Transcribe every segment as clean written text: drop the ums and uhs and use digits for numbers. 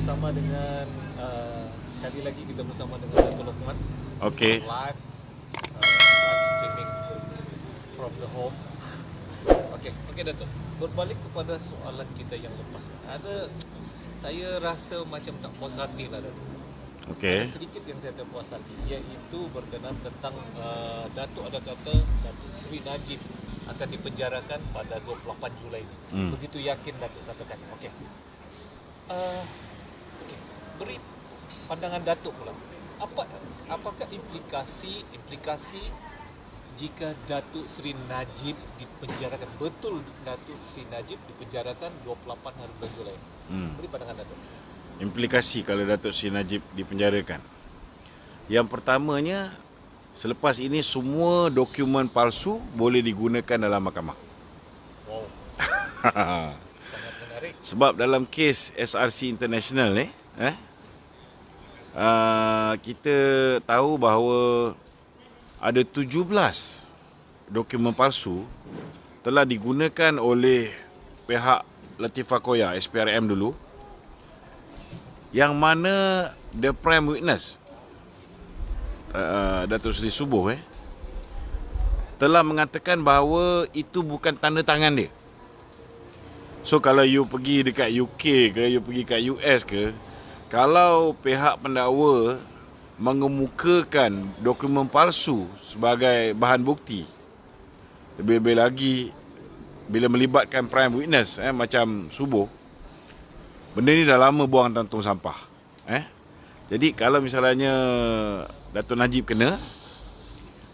bersama dengan sekali lagi kita bersama dengan Dato' Lokman. Okey. Live streaming from the home. Okey Dato'. Berbalik kepada soalan kita yang lepas. Saya rasa macam tak puas hati lah Dato'. Okey. Ada sedikit yang saya tak puas hati, iaitu berkenaan tentang Datuk ada kata Datuk Seri Najib akan dipenjarakan pada 28 Julai ini. Begitu yakin Datuk katakan. Okey. Beri pandangan Datuk pula. Apakah implikasi jika Datuk Seri Najib dipenjarakan? Betul Datuk Seri Najib dipenjarakan 28 hari bulan Julai. Beri pandangan Datuk. Implikasi kalau Datuk Seri Najib dipenjarakan. Yang pertamanya, selepas ini semua dokumen palsu boleh digunakan dalam mahkamah. Wow. Sangat menarik. Sebab dalam kes SRC International ni, kita tahu bahawa ada 17 dokumen palsu telah digunakan oleh pihak Latifah Koya, SPRM dulu, yang mana the prime witness Datuk Seri Subuh telah mengatakan bahawa itu bukan tanda tangan dia. So kalau you pergi dekat UK ke, you pergi kat US ke, kalau pihak pendakwa mengemukakan dokumen palsu sebagai bahan bukti, lebih-lebih lagi bila melibatkan prime witness macam Subuh, benda ni dah lama buang dalam tong sampah. Jadi kalau misalnya Datuk Najib kena,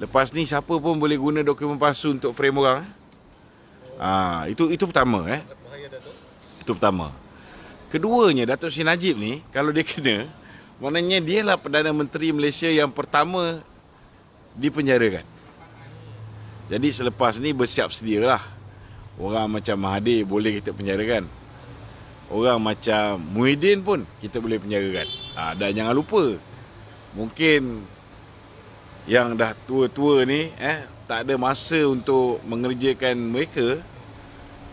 lepas ni siapa pun boleh guna dokumen palsu untuk frame orang. Itu pertama. Bahaya Datuk. Itu pertama. Keduanya, Datuk Seri Najib ni kalau dia kena, maknanya dialah Perdana Menteri Malaysia yang pertama dipenjarakan. Jadi selepas ni bersiap sedialah. Orang macam Mahathir boleh kita penjarakan. Orang macam Muhyiddin pun kita boleh penjarakan. Dan jangan lupa, mungkin yang dah tua-tua ni tak ada masa untuk mengerjakan mereka,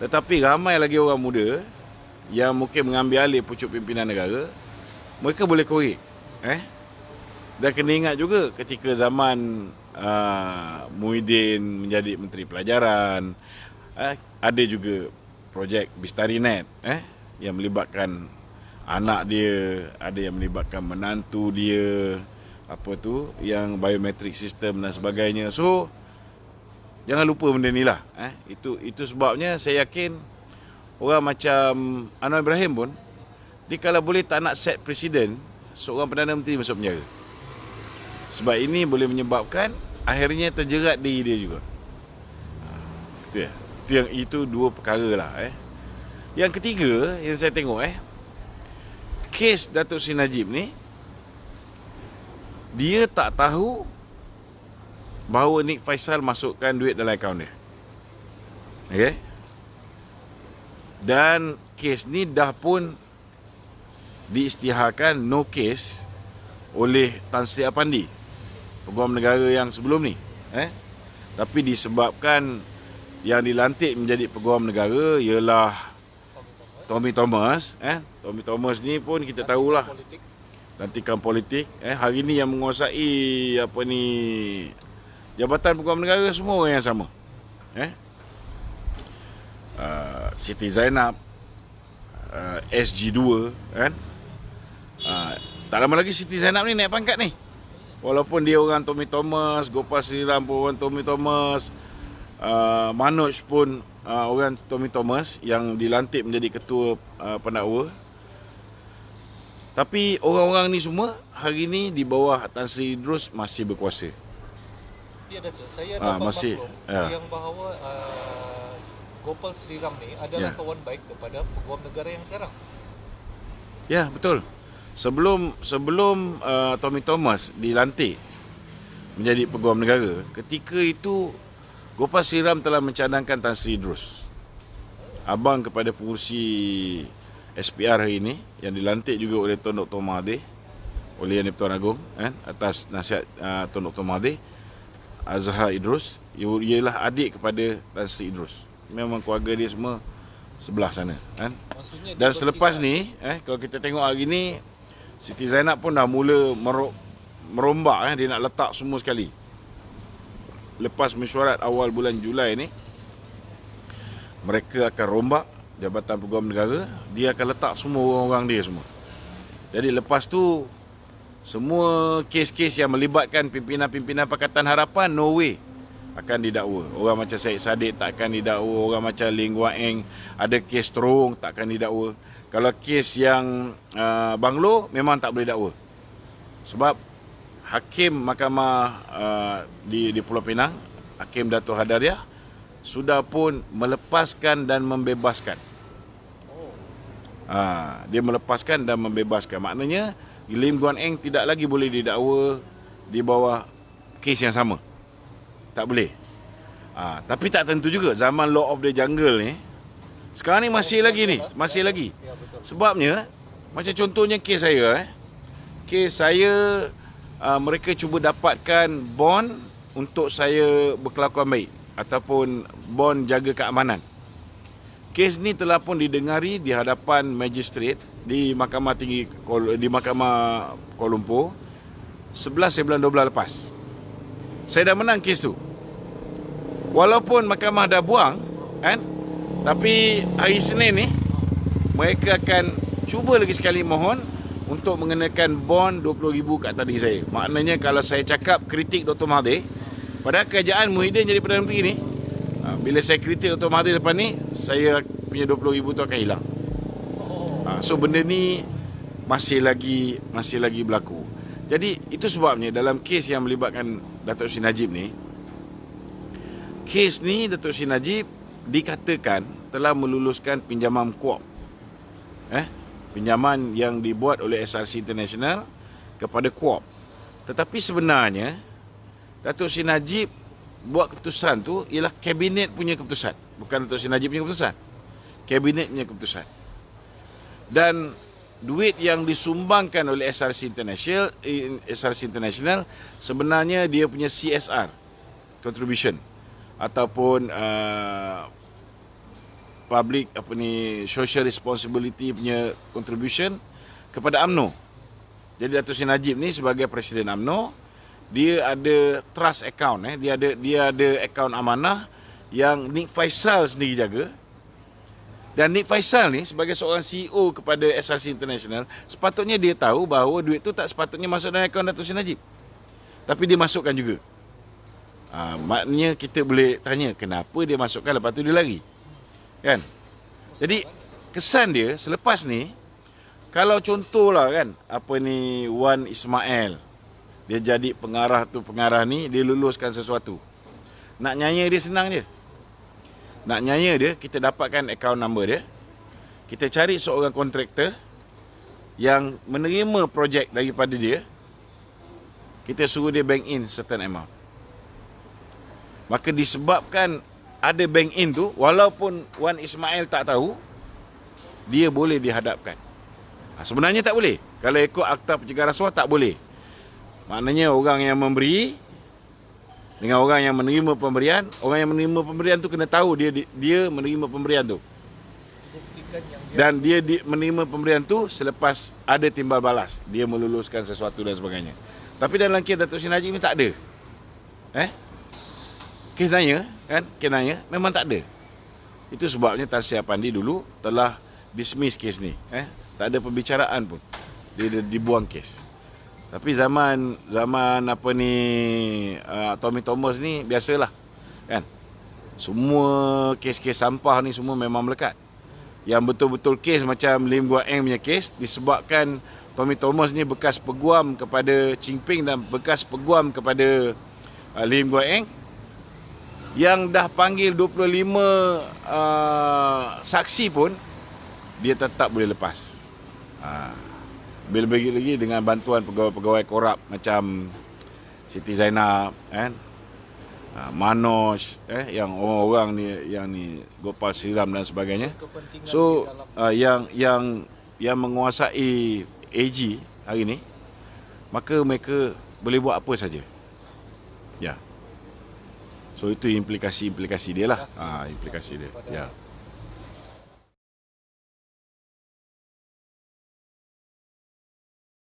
tetapi ramai lagi orang muda yang mungkin mengambil alih pucuk pimpinan negara. Mereka boleh korek. Dan kena ingat juga ketika zaman Muhyiddin menjadi Menteri Pelajaran, ada juga projek Bistarinet yang melibatkan anak dia, ada yang melibatkan menantu dia, yang biometric system dan sebagainya. So jangan lupa benda ni lah. Itu sebabnya saya yakin orang macam Anwar Ibrahim pun, dia kalau boleh tak nak set presiden seorang Perdana Menteri masuk penjara. Sebab ini boleh menyebabkan akhirnya terjerat diri dia juga. Itu dua perkara lah. Yang ketiga yang saya tengok, kes Datuk Seri Najib ni, dia tak tahu bahawa Nik Faisal masukkan duit dalam akaun dia. Dan kes ni dah pun diisytiharkan no case oleh Tan Sri Apandi, Peguam Negara yang sebelum ni. Tapi disebabkan yang dilantik menjadi Peguam Negara ialah Tommy Thomas. Tommy Thomas ni pun kita tahulah lantikan politik. Hari ni yang menguasai Jabatan Peguam Negara semua orang yang sama. Siti Zainab, SG2 tak lama lagi Siti Zainab ni naik pangkat ni. Walaupun dia orang Tommy Thomas, Gopal Sriram pun orang Tommy Thomas, Manoj pun orang Tommy Thomas yang dilantik menjadi ketua pendakwa. Tapi orang-orang ni semua hari ni di bawah Tan Sri Idrus masih berkuasa. Ya Datuk, saya dapat masih, maklum yang bahawa Gopal Sriram ni adalah kawan baik kepada Peguam Negara yang sekarang. Ya, betul. Sebelum Tommy Thomas dilantik menjadi Peguam Negara, ketika itu Gopal Sriram telah mencadangkan Tan Sri Idrus, abang kepada pengurusi SPR hari ini, yang dilantik juga oleh Tun Dr. Mahathir, oleh Yang di-Pertuan Agong, atas nasihat Tun Dr. Mahathir. Azhar Idrus ialah adik kepada Tan Sri Idrus. Memang keluarga dia semua sebelah sana kan. Maksudnya Dan dia selepas berkisar. ni kalau kita tengok hari ni, Siti Zainab pun dah mula merombak dia nak letak semua sekali. Lepas mesyuarat awal bulan Julai ni, mereka akan rombak Jabatan Peguam Negara, dia akan letak semua orang-orang dia semua. Jadi lepas tu semua kes-kes yang melibatkan pimpinan-pimpinan Pakatan Harapan, no way akan didakwa. Orang macam Syed Saddiq takkan didakwa, orang macam Lim Guan Eng ada kes terung takkan didakwa. Kalau kes yang Banglo memang tak boleh dakwa. Sebab Hakim Mahkamah di Pulau Pinang, Hakim Dato' Hadariah sudah pun melepaskan dan membebaskan. Dia melepaskan dan membebaskan. Maknanya Lim Guan Eng tidak lagi boleh didakwa di bawah kes yang sama. Tak boleh. Tapi tak tentu juga zaman Law of the Jungle ni. Sekarang ni masih lagi ni. Masih lagi. Ya, betul. Sebabnya macam contohnya kes saya. Kes saya mereka cuba dapatkan bond untuk saya berkelakuan baik. Ataupun bond jaga keamanan. Kes ni telah pun didengari di hadapan magistrate di Mahkamah Tinggi di Mahkamah Kuala Lumpur 11 bulan 12 lepas. Saya dah menang kes tu. Walaupun mahkamah dah buang kan, tapi hari Senin ni mereka akan cuba lagi sekali mohon untuk mengenakan bond 20,000 kat tadi saya. Maknanya kalau saya cakap kritik Dr. Mahathir, pada kerajaan Muhyiddin jadi Perdana Menteri ni, bila saya kritik Dr. Mahathir depan ni, saya punya 20,000 tu akan hilang. So benda ni masih lagi berlaku. Jadi itu sebabnya dalam kes yang melibatkan Datuk Seri Najib ni, kes ni Datuk Seri Najib dikatakan telah meluluskan pinjaman kuop. Pinjaman yang dibuat oleh SRC International kepada kuop. Tetapi sebenarnya Datuk Seri Najib buat keputusan tu ialah kabinet punya keputusan. Bukan Datuk Seri Najib punya keputusan. Kabinet punya keputusan. Dan duit yang disumbangkan oleh SRC International sebenarnya dia punya CSR contribution ataupun public social responsibility punya contribution kepada UMNO. Jadi Datuk Seri Najib ni sebagai Presiden UMNO, dia ada trust account, dia ada akaun amanah yang Nik Faisal sendiri jaga. Dan Nik Faisal ni sebagai seorang CEO kepada SRC International, sepatutnya dia tahu bahawa duit tu tak sepatutnya masuk dalam akaun Datuk Seri Najib. Tapi dia masukkan juga. Maknanya kita boleh tanya kenapa dia masukkan lepas tu dia lari. Kan? Jadi kesan dia selepas ni, kalau contohlah kan, Wan Ismail, dia jadi pengarah ni, dia luluskan sesuatu. Nak nyaya dia senang je. Nak nyaya dia, kita dapatkan account number dia. Kita cari seorang kontraktor yang menerima projek daripada dia. Kita suruh dia bank in certain amount. Maka disebabkan ada bank in tu, walaupun Wan Ismail tak tahu, dia boleh dihadapkan. Sebenarnya tak boleh. Kalau ikut Akta Pencegahan Rasuah tak boleh. Maknanya orang yang memberi dengan orang yang menerima pemberian, orang yang menerima pemberian tu kena tahu dia menerima pemberian tu. Buktikan yang dia Dan dia menerima pemberian tu selepas ada timbal balas, dia meluluskan sesuatu dan sebagainya. Tapi dalam kes Datuk Seri Najib ni tak ada. Kes naya kan, kes naya memang tak ada. Itu sebabnya Tan Sri Apandi dulu telah dismiss kes ni. Tak ada pembicaraan pun. Dia dibuang kes. Tapi zaman Tommy Thomas ni biasalah kan. Semua kes-kes sampah ni semua memang melekat. Yang betul-betul kes macam Lim Guan Eng punya kes disebabkan Tommy Thomas ni bekas peguam kepada Ching Ping dan bekas peguam kepada Lim Guan Eng, yang dah panggil 25 saksi pun dia tetap boleh lepas. Lebih lagi dengan bantuan pegawai-pegawai korup macam Siti Zainab kan, Manoj yang orang-orang ni yang ni Gopal Siram dan sebagainya. kepentingan So di dalam yang menguasai AG hari ni, maka mereka boleh buat apa saja. Ya. So itu implikasi dia lah. Implikasi dia. Ya.